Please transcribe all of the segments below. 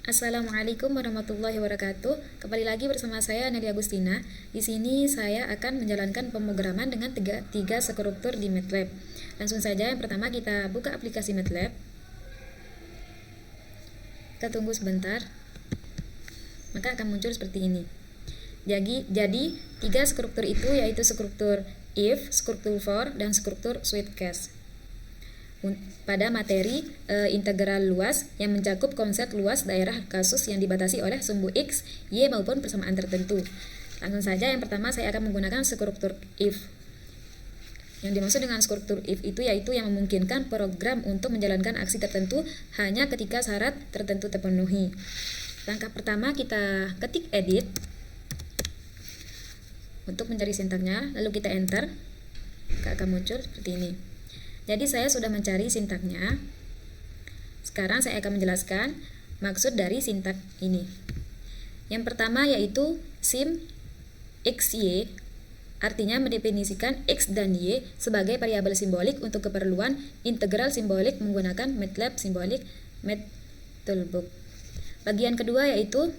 Assalamualaikum warahmatullahi wabarakatuh. Kembali lagi bersama saya Nadia Agustina. Di sini saya akan menjalankan pemrograman dengan tiga struktur di MATLAB. Langsung saja, yang pertama kita buka aplikasi MATLAB. Kita tunggu sebentar. Maka akan muncul seperti ini. Jadi tiga struktur itu yaitu struktur if, struktur for, dan struktur switch case. Pada materi integral luas yang mencakup konsep luas daerah kasus yang dibatasi oleh sumbu X, Y maupun persamaan tertentu. Langsung saja, yang pertama saya akan menggunakan struktur if. Yang dimaksud dengan struktur if itu yaitu yang memungkinkan program untuk menjalankan aksi tertentu hanya ketika syarat tertentu terpenuhi. Langkah pertama kita ketik edit untuk mencari sintaknya, lalu kita enter, akan muncul seperti ini. Jadi saya sudah mencari sintaknya. Sekarang saya akan menjelaskan maksud dari sintak ini. Yang pertama yaitu sim XY, artinya mendefinisikan X dan Y sebagai variabel simbolik untuk keperluan integral simbolik menggunakan MATLAB Symbolic Math Toolbox. Bagian kedua yaitu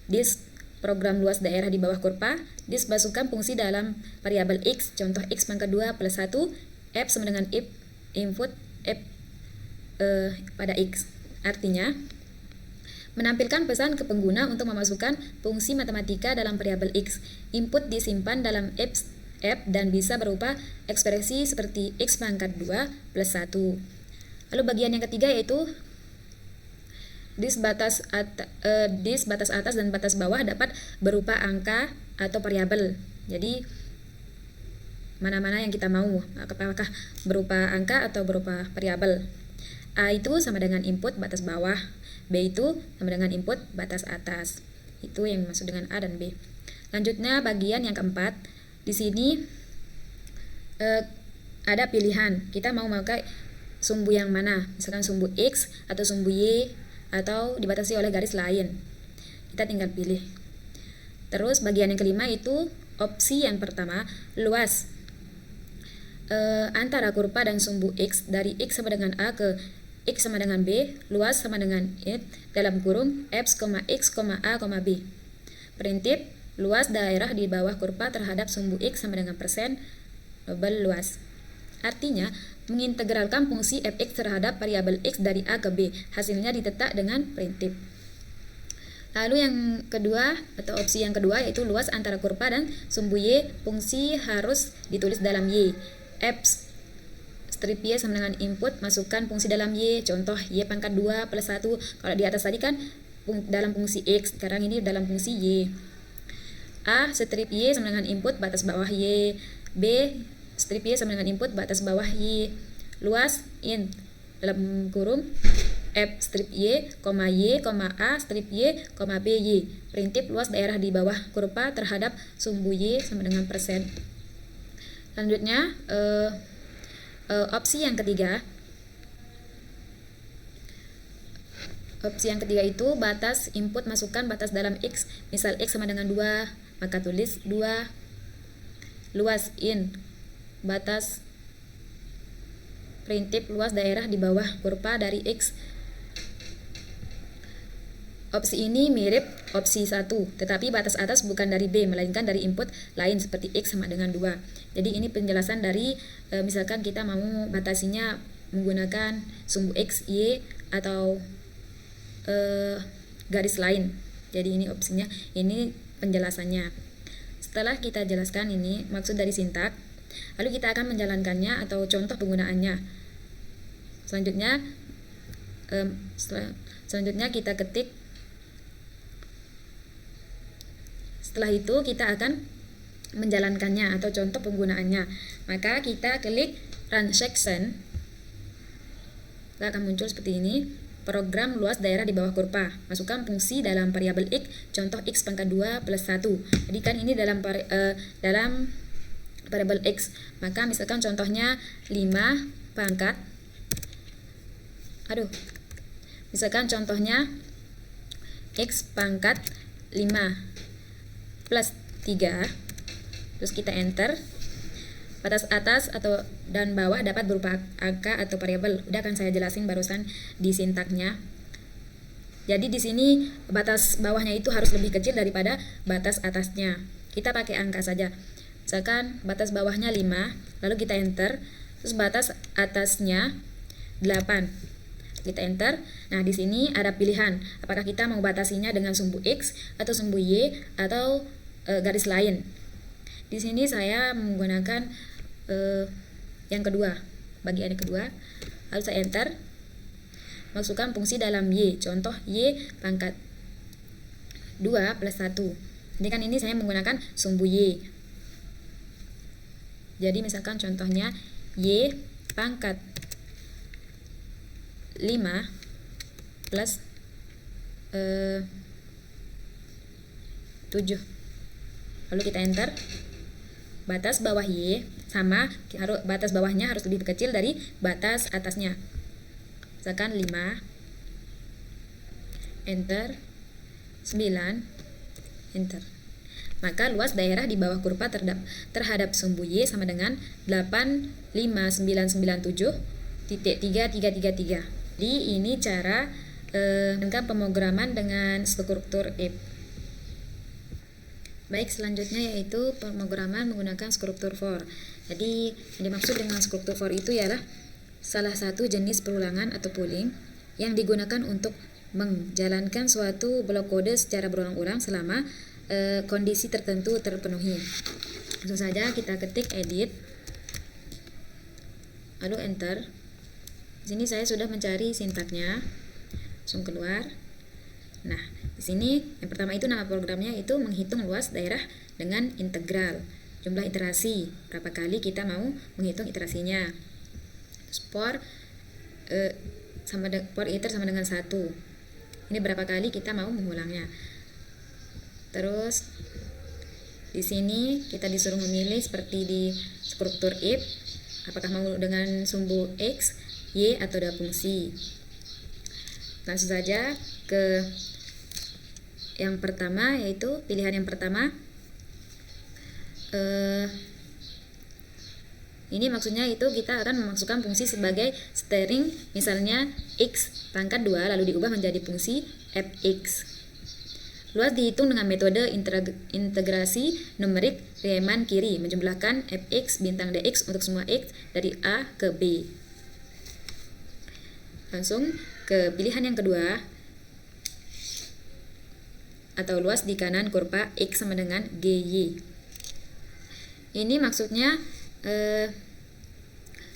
this program luas daerah di bawah kurva, this masukkan fungsi dalam variabel X, contoh X pangkat 2 plus 1, F sama dengan if input F pada X. Artinya, menampilkan pesan ke pengguna untuk memasukkan fungsi matematika dalam variabel X. Input disimpan dalam F dan bisa berupa ekspresi seperti X pangkat 2 plus 1. Lalu bagian yang ketiga yaitu this batas atas dan batas bawah dapat berupa angka atau variabel. Jadi mana-mana yang kita mau, apakah berupa angka atau berupa variabel. A itu sama dengan input batas bawah, B itu sama dengan input batas atas. Itu yang dimaksud dengan A dan B. Lanjutnya bagian yang keempat, di sini ada pilihan, kita mau memakai sumbu yang mana, misalkan sumbu X atau sumbu Y atau dibatasi oleh garis lain. Kita tinggal pilih. Terus bagian yang kelima itu opsi yang pertama, luas antara kurva dan sumbu X dari X sama dengan A ke X sama dengan B, luas sama dengan it dalam kurung X, X, A, B. Prinsip luas daerah di bawah kurva terhadap sumbu X sama dengan persen double luas. Artinya, mengintegralkan fungsi fx terhadap variabel X dari A ke B. Hasilnya ditetap dengan prinsip. Lalu yang kedua atau opsi yang kedua yaitu luas antara kurva dan sumbu Y, fungsi harus ditulis dalam Y. F strip Y sama dengan input, masukkan fungsi dalam Y, contoh Y pangkat 2 plus 1. Kalau di atas tadi kan dalam fungsi X, sekarang ini dalam fungsi Y. A strip Y sama dengan input batas bawah Y, B strip Y sama dengan input batas bawah Y. Luas in dalam kurung F strip Y, A strip Y, B Y. Prinsip luas daerah di bawah kurva terhadap sumbu Y sama dengan persen. Selanjutnya opsi yang ketiga. Opsi yang ketiga itu batas input, masukkan batas dalam X. Misal X sama dengan 2, maka tulis 2. Luas in batas prinsip luas daerah di bawah kurva dari X. Opsi ini mirip opsi 1, tetapi batas atas bukan dari B, melainkan dari input lain seperti X sama dengan 2. Jadi ini penjelasan dari misalkan kita mau batasinya menggunakan sumbu X, Y, atau garis lain. Jadi ini opsinya, ini penjelasannya. Setelah kita jelaskan ini maksud dari sintak, lalu kita akan menjalankannya atau contoh penggunaannya. Selanjutnya kita ketik. Setelah itu kita akan menjalankannya atau contoh penggunaannya. Maka kita klik run section. Akan muncul seperti ini. Program luas daerah di bawah kurva. Masukkan fungsi dalam variabel X, contoh X pangkat 2 plus 1. Jadi kan ini dalam variabel X. Maka misalkan contohnya 5 pangkat. Misalkan contohnya X pangkat 5 plus 3, terus kita enter. Batas atas atau dan bawah dapat berupa angka atau variabel. Udah akan saya jelasin barusan di sintaknya. Jadi di sini batas bawahnya itu harus lebih kecil daripada batas atasnya. Kita pakai angka saja. Misalkan batas bawahnya 5, lalu kita enter, terus batas atasnya 8. Kita enter. Nah, di sini ada pilihan, apakah kita mau batasinya dengan sumbu X atau sumbu Y atau garis lain. Di sini saya menggunakan yang kedua, bagian yang kedua. Lalu saya enter. Masukkan fungsi dalam Y. Contoh Y pangkat 2 plus 1. Jadi kan ini saya menggunakan sumbu Y. Jadi misalkan contohnya Y pangkat 5 plus 7. Lalu kita enter. Batas bawah Y sama, batas bawahnya harus lebih kecil dari batas atasnya. Misalkan 5, enter, 9, enter. Maka luas daerah di bawah kurva terhadap sumbu Y sama dengan 85997.3333. Jadi ini cara dengan pemrograman dengan struktur if. Baik, selanjutnya yaitu pemrograman menggunakan struktur for. Jadi yang dimaksud dengan struktur for itu ialah salah satu jenis perulangan atau pooling yang digunakan untuk menjalankan suatu blok kode secara berulang-ulang selama kondisi tertentu terpenuhi. Langsung saja kita ketik edit, lalu enter. Di sini saya sudah mencari sintaknya, langsung keluar. Nah, di sini yang pertama itu nama programnya itu menghitung luas daerah dengan integral, jumlah iterasi, berapa kali kita mau menghitung iterasinya. For iter sama dengan 1. Ini berapa kali kita mau mengulangnya. Terus di sini kita disuruh memilih seperti di struktur if, apakah mau dengan sumbu X, Y atau dua fungsi. Langsung saja ke yang pertama, yaitu pilihan yang pertama. Ini maksudnya itu kita akan memasukkan fungsi sebagai string, misalnya X pangkat 2 lalu diubah menjadi fungsi fx. Luas dihitung dengan metode integrasi numerik Riemann kiri, menjumlahkan fx bintang dx untuk semua x dari A ke B. Langsung ke pilihan yang kedua, atau luas di kanan kurva x sama dengan GY. Ini maksudnya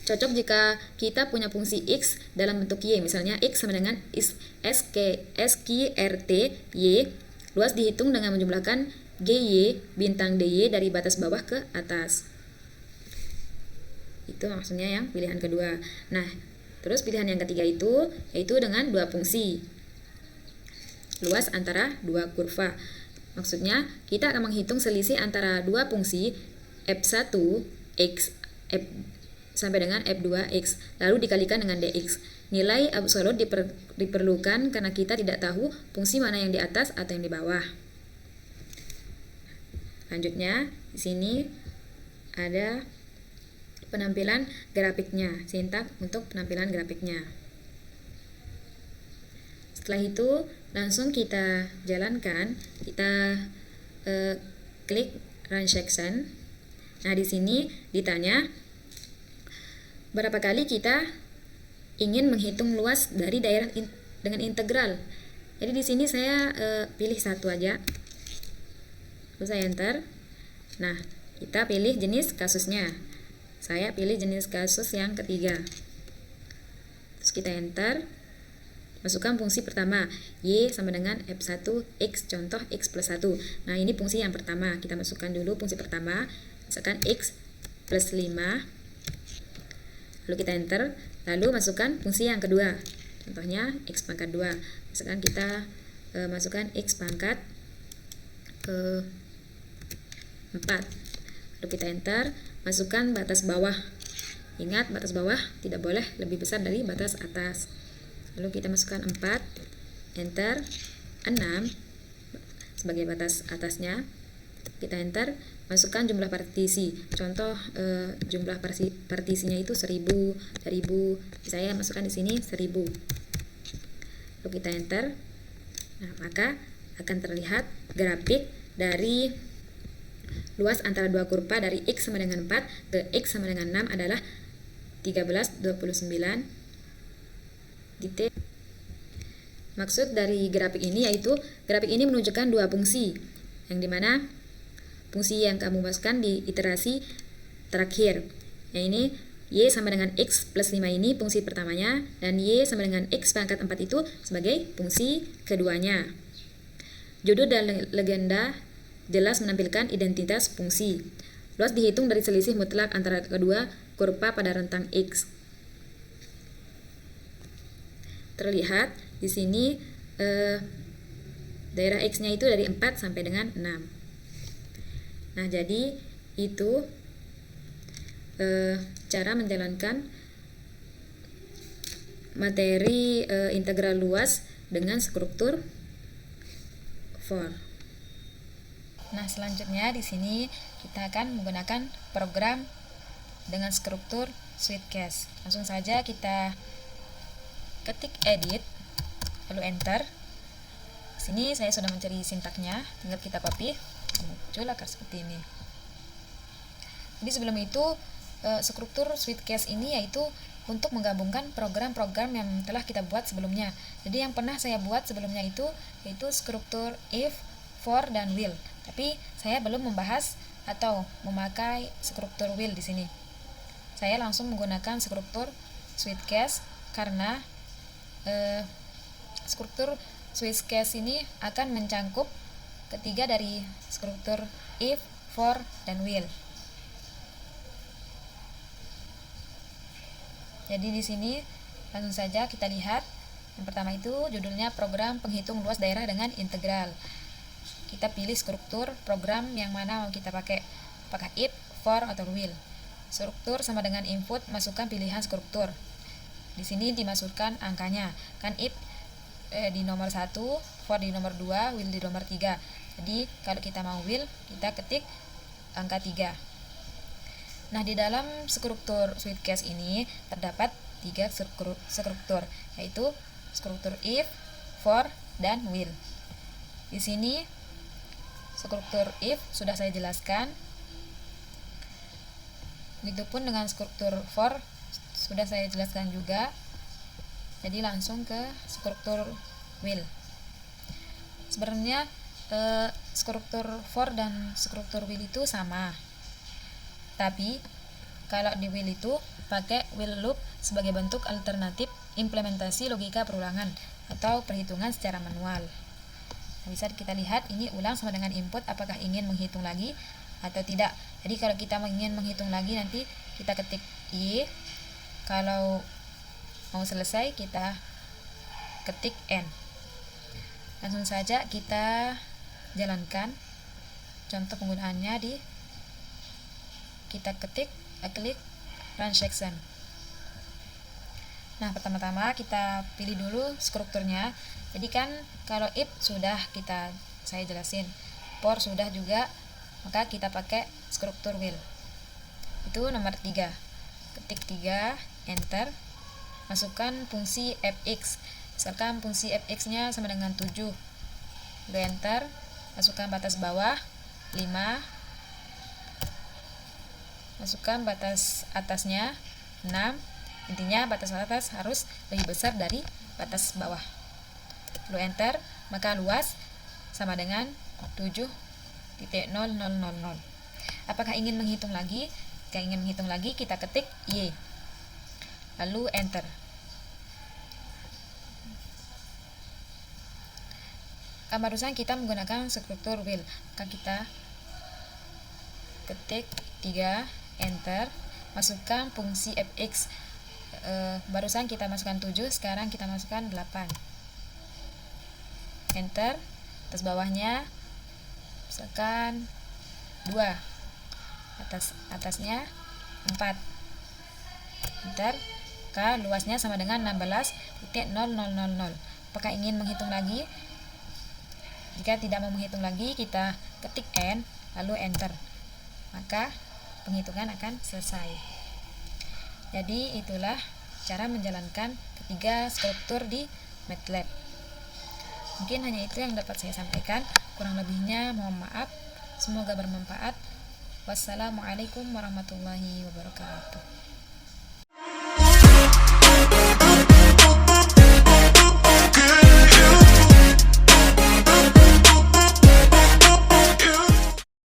cocok jika kita punya fungsi x dalam bentuk y, misalnya x sama dengan SQRT y. Luas dihitung dengan menjumlahkan GY bintang DY dari batas bawah ke atas. Itu maksudnya yang pilihan kedua. Nah, terus pilihan yang ketiga itu yaitu dengan dua fungsi. Luas antara dua kurva. Maksudnya kita akan menghitung selisih antara dua fungsi f1 x f sampai dengan f2x lalu dikalikan dengan dx. Nilai absolut diperlukan karena kita tidak tahu fungsi mana yang di atas atau yang di bawah. Lanjutnya di sini ada penampilan grafiknya, sintak untuk penampilan grafiknya. Setelah itu langsung kita jalankan, kita klik run section. Nah, di sini ditanya berapa kali kita ingin menghitung luas dari daerah dengan integral. Jadi di sini saya pilih satu aja. Lalu saya enter. Nah, kita pilih jenis kasusnya. Saya pilih jenis kasus yang ketiga. Terus kita enter. Masukkan fungsi pertama, y sama dengan f1 x, contoh x plus 1. Nah, ini fungsi yang pertama. Kita masukkan dulu fungsi pertama, misalkan x plus 5. Lalu kita enter. Lalu masukkan fungsi yang kedua, contohnya x pangkat 2. Misalkan kita masukkan x pangkat ke 4. Lalu kita enter. Masukkan batas bawah. Ingat, batas bawah tidak boleh lebih besar dari batas atas. Lalu kita masukkan 4, enter. 6 sebagai batas atasnya. Kita enter. Masukkan jumlah partisi. Contoh jumlah partisinya itu 1000, 1000. Saya masukkan di sini 1000. Lalu kita enter. Nah, maka akan terlihat grafik dari luas antara dua kurva dari X sama dengan 4 ke X sama dengan 6 adalah 13, 29 titik. Maksud dari grafik ini yaitu grafik ini menunjukkan dua fungsi, yang dimana fungsi yang kamu masukkan di iterasi terakhir. Yang ini Y sama dengan X plus 5 ini fungsi pertamanya, dan Y sama dengan X pangkat 4 itu sebagai fungsi keduanya. Judul dan legenda jelas menampilkan identitas fungsi. Luas dihitung dari selisih mutlak antara kedua kurva pada rentang X. Terlihat di sini daerah X-nya itu dari 4 sampai dengan 6. Nah, jadi itu cara menjalankan materi integral luas dengan struktur for. Nah, selanjutnya di sini kita akan menggunakan program dengan struktur Sweetcase. Langsung saja kita ketik edit lalu enter. Sini saya sudah mencari sintaknya, tinggal kita copy, muncul akan seperti ini. Jadi sebelum itu struktur Sweetcase ini yaitu untuk menggabungkan program-program yang telah kita buat sebelumnya. Jadi yang pernah saya buat sebelumnya itu yaitu struktur if, for, dan will. Tapi saya belum membahas atau memakai struktur will di sini. Saya langsung menggunakan struktur Sweetcase karena struktur Sweetcase ini akan mencangkup ketiga dari struktur if, for, dan will. Jadi di sini langsung saja kita lihat. Yang pertama itu judulnya program penghitung luas daerah dengan integral. Kita pilih struktur program yang mana mau kita pakai, apakah if, for, atau will. Struktur sama dengan input, masukkan pilihan struktur. Di sini dimasukkan angkanya. Kan if di nomor 1, for di nomor 2, will di nomor 3. Jadi kalau kita mau will, kita ketik angka 3. Nah, di dalam struktur Sweetcase ini terdapat 3 struktur, yaitu struktur if, for, dan will. Di sini struktur if sudah saya jelaskan. Begitupun dengan struktur for sudah saya jelaskan juga. Jadi langsung ke struktur will. Sebenarnya struktur for dan struktur will itu sama. Tapi kalau di will itu pakai will loop sebagai bentuk alternatif implementasi logika perulangan atau perhitungan secara manual. Nah, bisa kita lihat ini ulang sama dengan input, apakah ingin menghitung lagi atau tidak. Jadi kalau kita ingin menghitung lagi nanti kita ketik Y. Kalau mau selesai kita ketik N. Langsung saja kita jalankan contoh penggunaannya. Kita klik run section. Nah, pertama-tama kita pilih dulu strukturnya. Jadi kan kalau if sudah saya jelasin, for sudah juga, maka kita pakai struktur will. Itu nomor 3. Ketik 3, enter. Masukkan fungsi fx. Misalkan fungsi fx-nya sama dengan 7. Lalu enter. Masukkan batas bawah 5. Masukkan batas atasnya 6. Intinya batas atas harus lebih besar dari batas bawah. Lalu enter, maka luas sama dengan 7.0000. Apakah ingin menghitung lagi? Jika ingin menghitung lagi, kita ketik Y. Lalu enter. Kan barusan kita menggunakan struktur will, maka kita ketik 3, enter, masukkan fungsi fx. Barusan kita masukkan 7, sekarang kita masukkan 8. Enter. Atas bawahnya misalkan 2, atasnya 4. Enter. Luasnya sama dengan 16.0000. Apakah ingin menghitung lagi? Jika tidak mau menghitung lagi, kita ketik N lalu enter, maka penghitungan akan selesai. Jadi itulah cara menjalankan ketiga struktur di MATLAB. Mungkin hanya itu yang dapat saya sampaikan. Kurang lebihnya mohon maaf. Semoga bermanfaat. Wassalamualaikum warahmatullahi wabarakatuh.